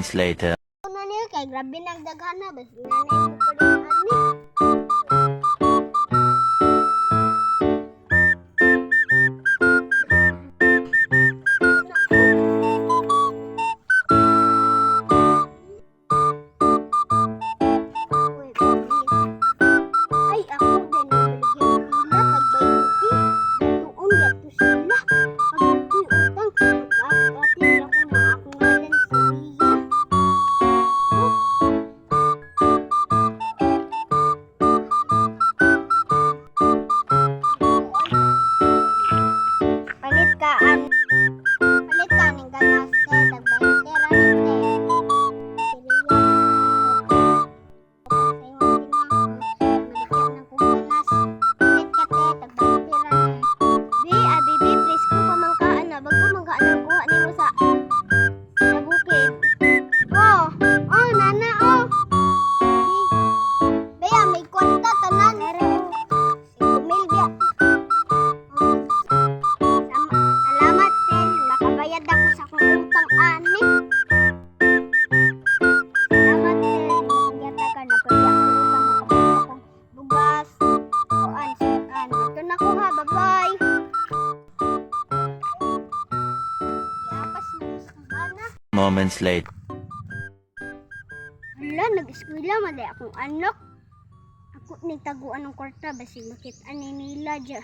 Moments later. Ano niya kay grabe nagdaghan na bas nanay ko pa rin ani. Uy, ay ako din nabaligyan nila tagbayuti. Doon gato sila. Pag utang pag-atin ako na akong ngalan si Ria. Palit ka ning ganas te tagbayutera ni te. Please ko pamangkaan na bago mangkaan ang kuha nimo sa bukid. Oh, nana oh. Baya may kwarta tanan. Mil biya. Salamat din makabayad ako sa akong utang ani. Salamat din magyata ka na pwede ako utang makabayad akong bugas. Kuan. Ito na ko ha. Bye-bye. Yapas na sa bana. Moments later. Hala, nag-eskwela maday akong anak. Ako ni taguan ng kwarta basig makita ni nila dya.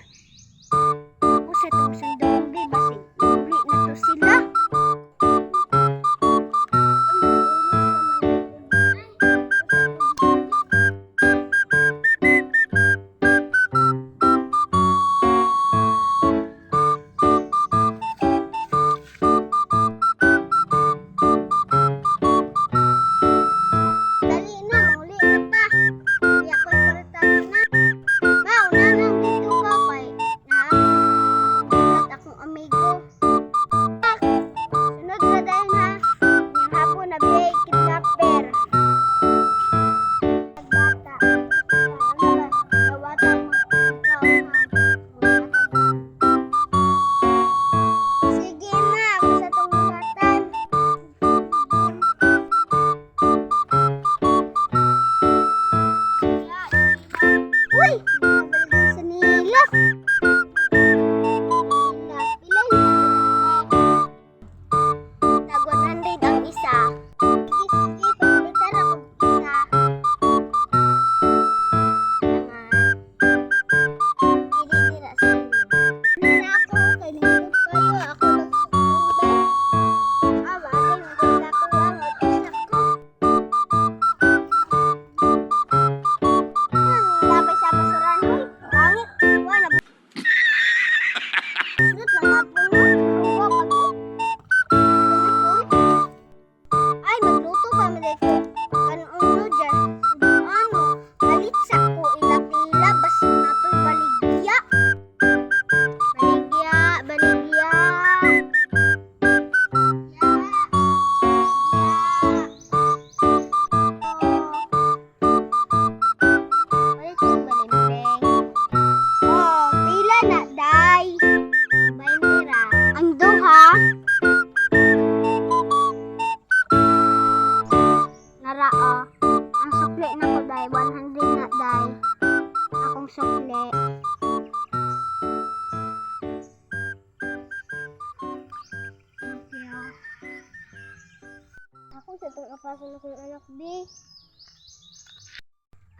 Ako sa tusan donggi basig uli na to sila. Dali na, uli na ta. Hindi ako kwarta na. Bao na lang dito ka kay na. At akong amigo. Sunod na dahil ha. Yung hapon na biyay kidnapper. Nagbata. Gawata mo. Ikaw ha. Sige na, ako sa tungulatan. Uy! Nabalgan sa nila. Tag 100 ang isa. Sige, pagalitan ako isa. Dili-dira sa inyo. Nana ako, kay nahirap kayo. Ako nagsusunod. Bagay, maganda ko lang. Utos ako. Labay sa basuran mo. Pangit. Wala. Sunod lang hapon mo. Ruwa pa ko. Ay, magluto ka maday ko. Kanuno dyan. Subuan mo. Kalitsa ko. Ilapila. Basig na to'y baligya. Baligya. Balik yung balimbing. Oh, pila na, day. Baintira. Ang duha. Nara, oh. Ang sukli na ko, day. 100 na, day. Akong sukli. Ako sa itong apasan akong anak, bi.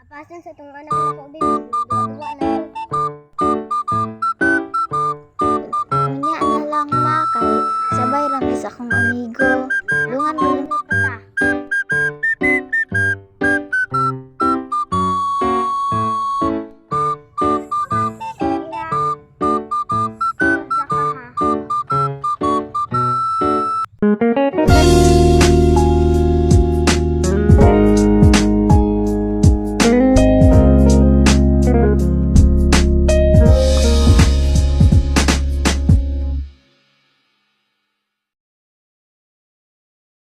Apasan sa itong anak ko, bi. Dua na ko. Unya na lang na kay sabay rami sa akong amigo. Lungan mo Ano ka